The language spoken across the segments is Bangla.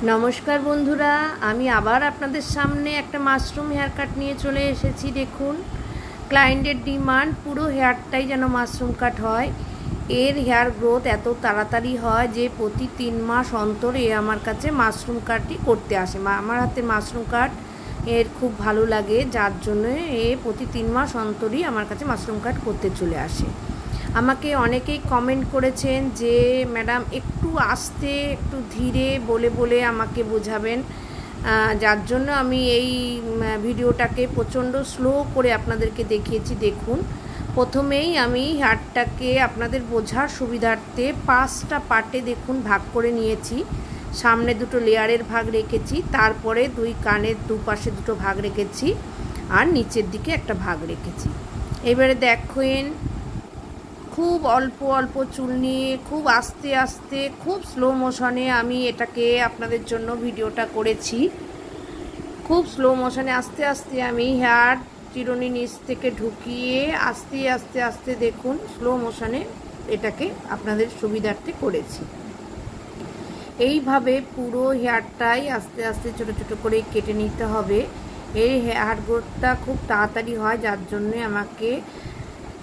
নমস্কার বন্ধুরা, আমি আবার আপনাদের সামনে একটা মাশরুম হেয়ার কাট নিয়ে চলে এসেছি। দেখুন, ক্লায়েন্টের ডিমান্ড পুরো হেয়ারটাই যেন মাশরুম কাট হয়। এর হেয়ার গ্রোথ এত তাড়াতাড়ি হয় যে প্রতি 3 মাস অন্তর এ আমার কাছে মাশরুম কাটই করতে আসে। আমার হাতে মাশরুম কাট এর খুব ভালো লাগে, যার জন্য এ প্রতি 3 মাস অন্তরই আমার কাছে মাশরুম কাট করতে চলে আসে। আমাকে অনেকেই কমেন্ট করেছেন যে ম্যাডাম একটু আস্তে একটু ধীরে বলে বলে আমাকে বোঝাবেন, যার জন্য আমি এই ভিডিওটাকে প্রচণ্ড স্লো করে আপনাদেরকে দেখিয়েছি। দেখুন, প্রথমেই আমি হেয়ারটাকে আপনাদের বোঝার সুবিধার্থে 5টা পার্টে দেখুন ভাগ করে নিয়েছি। সামনে দুটো লেয়ারের ভাগ রেখেছি, তারপরে 2 কানের দুপাশে দুটো ভাগ রেখেছি, আর নিচের দিকে একটা ভাগ রেখেছি। এবারে দেখেন, খুব অল্প অল্প চুল নিয়ে খুব আস্তে আস্তে খুব স্লো মোশনে আমি এটাকে আপনাদের জন্য ভিডিওটা করেছি। খুব স্লো মোশনে আস্তে আস্তে আমি হেয়ার চিরুনি নিচ থেকে ঢুকিয়ে আস্তে আস্তে আস্তে দেখুন স্লো মোশনে এটাকে আপনাদের সুবিধার্থে করেছি। এইভাবে পুরো হেয়ারটাই আস্তে আস্তে ছোট ছোট করে কেটে নিতে হবে। এই হেয়ার গ্রোথটা খুব তাড়াতাড়ি হয়, যার জন্য আমাকে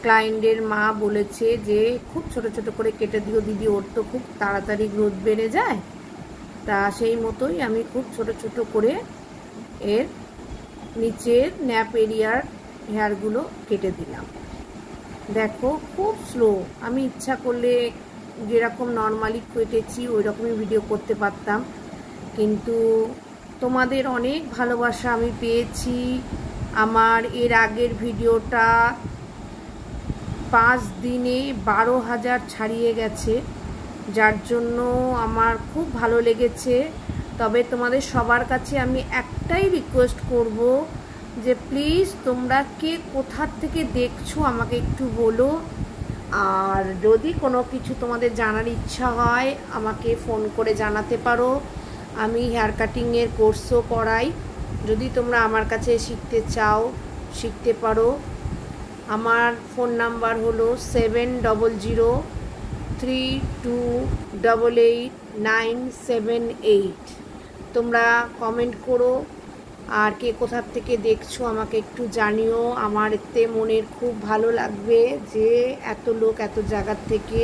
ক্লায়েন্টের মা বলেছে যে খুব ছোট ছোট করে কেটে দিও দিদি, ওর তো খুব তাড়াতাড়ি গ্রোথ বেড়ে যায়। তা সেই মতোই আমি খুব ছোট ছোট করে এর নিচের ন্যাপ এরিয়ার হেয়ারগুলো কেটে দিলাম। দেখো, খুব স্লো। আমি ইচ্ছা করলে যেরকম নর্মালি কেটেছি ওই রকমই ভিডিও করতে পারতাম, কিন্তু তোমাদের অনেক ভালোবাসা আমি পেয়েছি। আমার এর আগের ভিডিওটা 5 দিনে 12,000 ছাড়িয়ে গেছে, যার জন্য আমার খুব ভালো লেগেছে। তবে তোমাদের সবার কাছে আমি একটাই রিকোয়েস্ট করব যে প্লিজ তোমরা কে কোথার থেকে দেখছো আমাকে একটু বলো। আর যদি কোনো কিছু তোমাদের জানার ইচ্ছা হয় আমাকে ফোন করে জানাতে পারো। আমি হেয়ার কাটিংয়ের কোর্সও করাই, যদি তোমরা আমার কাছে শিখতে চাও শিখতে পারো। আমার ফোন নাম্বার হলো 700232888978। তোমরা কমেন্ট করো, আর কে কোথার থেকে দেখছো আমাকে একটু জানিও। আমার এতে মনের খুব ভালো লাগবে যে এত লোক এত জায়গার থেকে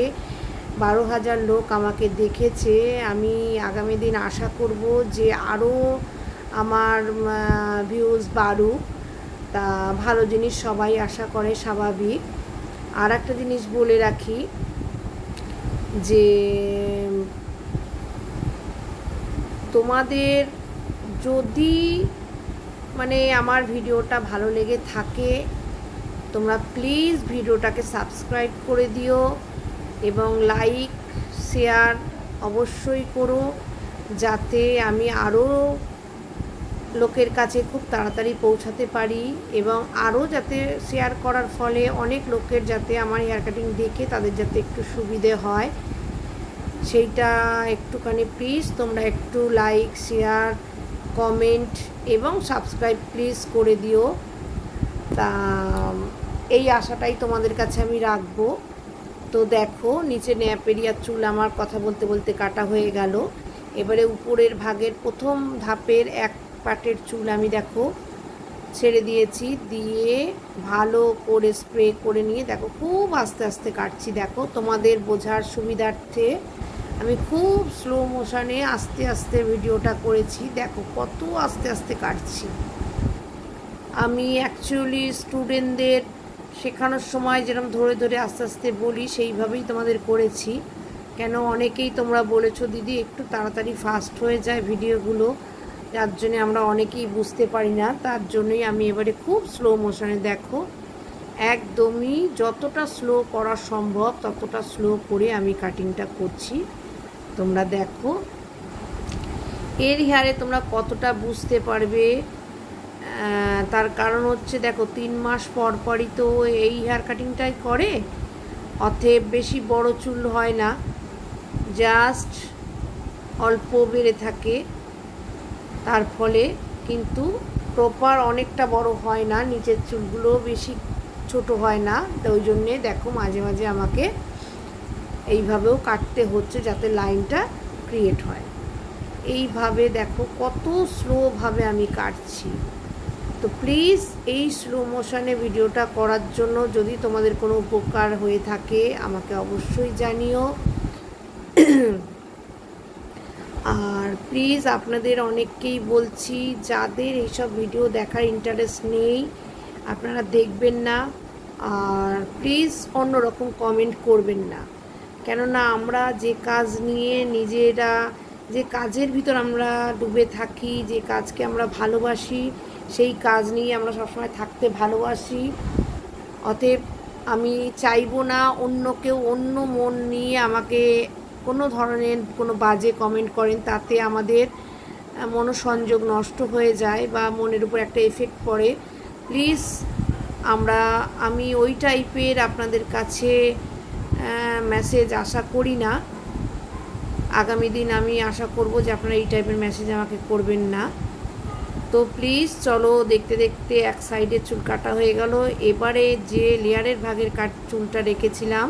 12,000 লোক আমাকে দেখেছে। আমি আগামী দিন আশা করব যে আরও আমার ভিউজ বাড়ুক। তা ভালো জিনিস সবাই আশা করে, স্বাভাবিক। আর একটা জিনিস বলে রাখি যে তোমাদের যদি আমার ভিডিওটা ভালো লেগে থাকে তোমরা প্লিজ ভিডিওটাকে সাবস্ক্রাইব করে দিও এবং লাইক শেয়ার অবশ্যই করো, যাতে আমি আরও লোকের কাছে খুব তাড়াতাড়ি পৌঁছাতে পারি এবং আরও যাতে শেয়ার করার ফলে অনেক লোকের যাতে আমার হেয়ার কাটিং দেখে তাদের যাতে একটু সুবিধে হয়, সেইটা একটুখানি প্লিজ তোমরা একটু লাইক শেয়ার কমেন্ট এবং সাবস্ক্রাইব প্লিজ করে দিও। তা এই আশাটাই তোমাদের কাছে আমি রাখবো। তো দেখো, নিচে ন্যাপ এরিয়ার চুল আমার কথা বলতে বলতে কাটা হয়ে গেল। এবারে উপরের ভাগের প্রথম ধাপের এক পাটের চুল আমি দেখো ছেড়ে দিয়েছি, দিয়ে ভালো করে স্প্রে করে নিয়ে দেখো খুব আস্তে আস্তে কাটছি। দেখো, তোমাদের বোঝার সুবিধার্থে আমি খুব স্লো মোশনে আস্তে আস্তে ভিডিওটা করেছি। দেখো কত আস্তে আস্তে কাটছি। আমি অ্যাকচুয়ালি স্টুডেন্টদের শেখানোর সময় যেরকম ধরে ধরে আস্তে আস্তে বলি সেইভাবেই তোমাদের করেছি। কেন অনেকেই তোমরা বলেছো দিদি একটু তাড়াতাড়ি ফাস্ট হয়ে যায় ভিডিওগুলো, যার জন্যে আমরা অনেকেই বুঝতে পারি না। তার জন্যই আমি এবারে খুব স্লো মোশনে দেখো একদমই যতটা স্লো করা সম্ভব ততটা স্লো করে আমি কাটিংটা করছি। তোমরা দেখো এর হেয়ারে তোমরা কতটা বুঝতে পারবে, তার কারণ হচ্ছে দেখো 3 মাস পর পরই তো এই হেয়ার কাটিংটাই করে, অতএব বেশি বড় চুল হয় না, জাস্ট অল্প বেড়ে থাকে। তার ফলে কিন্তু প্রপার অনেকটা বড় হয় না, নিচের চুলগুলো বেশি ছোট হয় না। তো ওই জন্যে দেখো মাঝে মাঝে আমাকে এইভাবেও কাটতে হচ্ছে যাতে লাইনটা ক্রিয়েট হয়। এইভাবে দেখো কত স্লোভাবে আমি কাটছি। তো প্লিজ এই স্লো মোশনে ভিডিওটা করার জন্য যদি তোমাদের কোনো উপকার হয়ে থাকে আমাকে অবশ্যই জানিও। আর প্লিজ আপনাদের অনেককেই বলছি, যাদের এইসব ভিডিও দেখার ইন্টারেস্ট নেই আপনারা দেখবেন না, আর প্লিজ অন্যরকম কমেন্ট করবেন না। কেননা আমরা যে কাজ নিয়ে নিজেরা, যে কাজের ভিতর আমরা ডুবে থাকি, যে কাজকে আমরা ভালোবাসি, সেই কাজ নিয়ে আমরা সবসময় থাকতে ভালোবাসি। অতএব আমি চাইবো না অন্য কেউ অন্য মন নিয়ে আমাকে কোনো ধরনের কোনো বাজে কমেন্ট করেন, তাতে আমাদের মনোসংযোগ নষ্ট হয়ে যায় বা মনের উপর একটা এফেক্ট পড়ে। প্লিজ আমি ওই টাইপের আপনাদের কাছে মেসেজ আশা করি না। আগামী দিন আমি আশা করব যে আপনারা এই টাইপের মেসেজ আমাকে করবেন না। তো প্লিজ চলো, দেখতে দেখতে এক সাইডের চুল কাটা হয়ে গেল। এবারে যে লেয়ারের ভাগের চুলটা রেখেছিলাম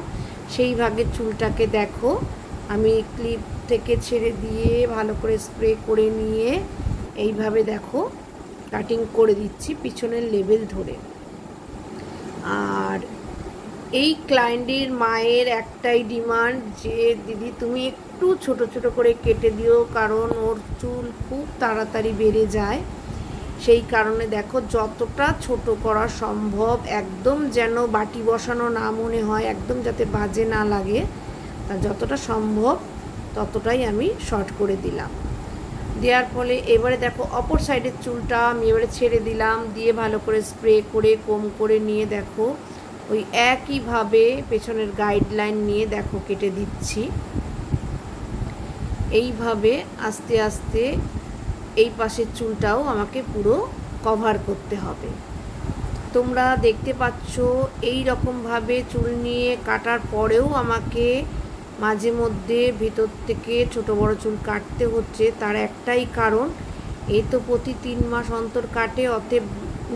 সেই ভাগের চুলটাকে দেখো আমি ক্লিপ থেকে ছেড়ে দিয়ে ভালো করে স্প্রে করে নিয়ে এইভাবে দেখো কাটিং করে দিচ্ছি পিছনের লেবেল ধরে। আর এই ক্লায়েন্টের মায়ের একটাই ডিমান্ড যে দিদি তুমি একটু ছোট ছোট করে কেটে দিও, কারণ ওর চুল খুব তাড়াতাড়ি বেড়ে যায়। সেই কারণে দেখো যতটা ছোট করা সম্ভব, একদম যেন বাটি বসানো না মনে হয়, একদম যাতে বাজে না লাগে, তা যতটা সম্ভব ততটাই আমি শর্ট করে দিলাম। দেওয়ার ফলে এবারে দেখো অপর সাইডের চুলটা আমি এবারে ছেড়ে দিলাম, দিয়ে ভালো করে স্প্রে করে কম করে নিয়ে দেখো ওই একইভাবে পেছনের গাইডলাইন নিয়ে দেখো কেটে দিচ্ছি। এইভাবে আস্তে আস্তে এই পাশের চুলটাও আমাকে পুরো কভার করতে হবে। তোমরা দেখতে পাচ্ছ এই রকমভাবে চুল নিয়ে কাটার পরেও আমাকে মাঝে মধ্যে ভিতর থেকে ছোট বড় চুল কাটতে হচ্ছে। তার একটাই কারণ, এই তো প্রতি 3 মাস অন্তর কাটে, অতএব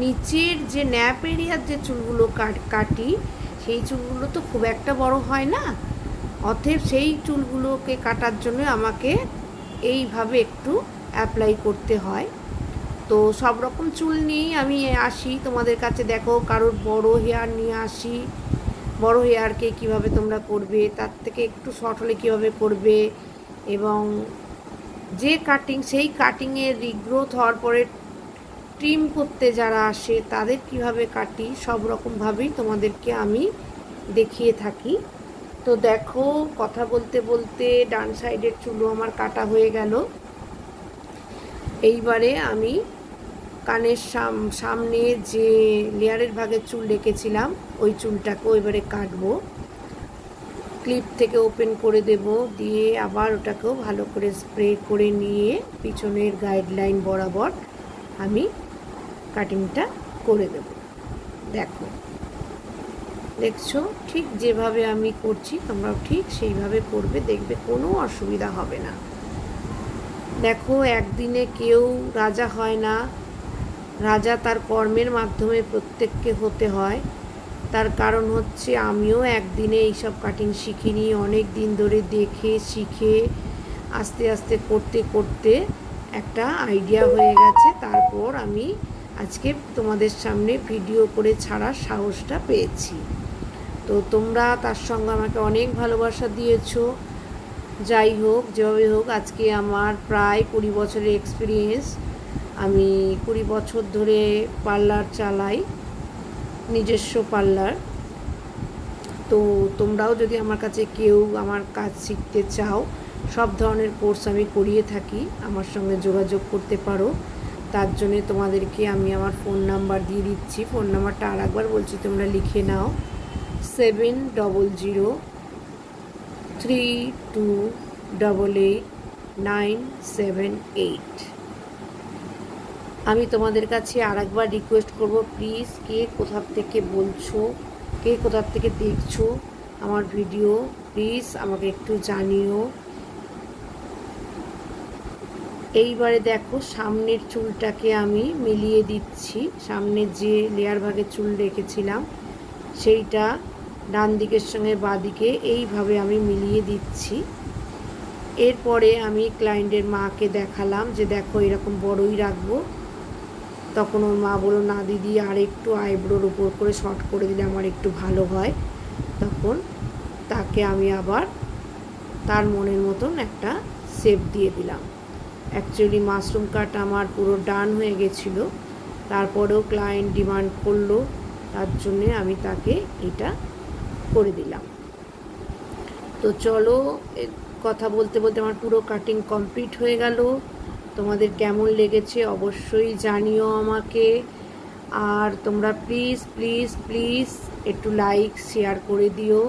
নিচের যে ন্যাপ এরিয়ার যে চুলগুলো কাটি সেই চুলগুলো তো খুব একটা বড় হয় না, অতএব সেই চুলগুলোকে কাটার জন্য আমাকে এইভাবে একটু অ্যাপ্লাই করতে হয়। তো সব রকম চুল নিয়েই আমি আসি তোমাদের কাছে। দেখো কারোর বড় হেয়ার নিয়ে আসি, বড় হেয়ারকে কিভাবে তোমরা করবে, তার থেকে একটু শর্ট হলে কিভাবে করবে, এবং যে কাটিং সেই কাটিংয়ের রিগ্রোথ হওয়ার পরে ট্রিম করতে যারা আসে তাদের কিভাবে কাটি, সব রকমভাবেই তোমাদেরকে আমি দেখিয়ে থাকি। তো দেখো কথা বলতে বলতে ডান সাইডের চুলও আমার কাটা হয়ে গেল। এইবারে আমি কানের সামনে যে লেয়ারের ভাগের চুল রেখেছিলাম ওই চুলটাকেও এবারে কাটবো। ক্লিপ থেকে ওপেন করে দেব, দিয়ে আবার ওটাকেও ভালো করে স্প্রে করে নিয়ে পিছনের গাইডলাইন বরাবর আমি কাটিংটা করে দেব। দেখছো ঠিক যেভাবে আমি করছি তোমরাও ঠিক সেইভাবে করবে, দেখবে কোনো অসুবিধা হবে না। দেখো একদিনে কেউ রাজা হয় না, রাজা তার কর্মের মাধ্যমে প্রত্যেককে হতে হয়। তার কারণ হচ্ছে আমিও একদিনে এইসব কাটিং শিখিনি, অনেক দিন ধরে দেখে শিখে আস্তে আস্তে করতে করতে একটা আইডিয়া হয়ে গেছে। তারপর আমি আজকে তোমাদের সামনে ভিডিও করে ছাড়ার সাহসটা পেয়েছি। তো তোমরা তার সঙ্গে আমাকে অনেক ভালোবাসা দিয়েছো। যাই হোক, যেভাবে হোক, আজকে আমার প্রায় 20 বছরের এক্সপিরিয়েন্স। আমি 20 বছর ধরে পার্লার চালাই, নিজস্ব পার্লার। তো তোমরাও যদি আমার কাছে কেউ আমার কাজ শিখতে চাও, সব ধরনের কোর্স আমি করিয়ে থাকি, আমার সঙ্গে যোগাযোগ করতে পারো। তার জন্যে তোমাদেরকে আমি আমার ফোন নাম্বার দিয়ে দিচ্ছি। ফোন নাম্বারটা আর একবার বলছি, তোমরা লিখে নাও, 700032888978। আমি তোমাদের কাছে আর একবার রিকোয়েস্ট করব, প্লিজ কে কোথা থেকে বলছো, কে কোথা থেকে দেখছো আমার ভিডিও, প্লিজ আমাকে একটু জানিও। এইবারে দেখো সামনের চুলটাকে আমি মিলিয়ে দিচ্ছি। সামনের যে লেয়ার ভাগের চুল রেখেছিলাম সেইটা ডান দিকের সঙ্গে বাঁ দিকে এইভাবে আমি মিলিয়ে দিচ্ছি। এরপরে আমি ক্লায়েন্টের মাকে দেখালাম যে দেখো এরকম বড়ই রাখবো। তখন ওর মা বলল না দিদি আর একটু আইব্রোর উপর করে শর্ট করে দিলে আমার একটু ভালো হয়। তখন তাকে আমি আবার তার মনের মতন একটা শেপ দিয়ে দিলাম। অ্যাকচুয়ালি মাশরুম কাট আমার পুরো ডান হয়ে গেছিলো, তারপরেও ক্লায়েন্ট ডিমান্ড করলো, তার জন্যে আমি তাকে এটা করে দিলাম। তো চলো, কথা বলতে বলতে আমার পুরো কাটিং কমপ্লিট হয়ে গেল। তোমাদের কেমন লেগেছে অবশ্যই জানিও আমাকে। আর তোমরা প্লিজ প্লিজ প্লিজ একটু লাইক শেয়ার করে দিও,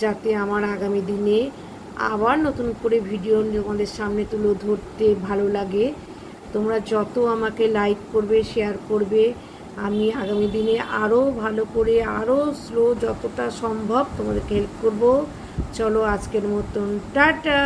যাতে আমার আগামী দিনে আবার নতুন করে ভিডিও তোমাদের সামনে তুলে ধরতে ভালো লাগে। তোমরা যত আমাকে লাইক করবে শেয়ার করবে, আমি আগামী দিনে আরও ভালো করে আরও স্লো যতটা সম্ভব তোমাদেরকে হেল্প করব। চলো আজকের মতন টাটা।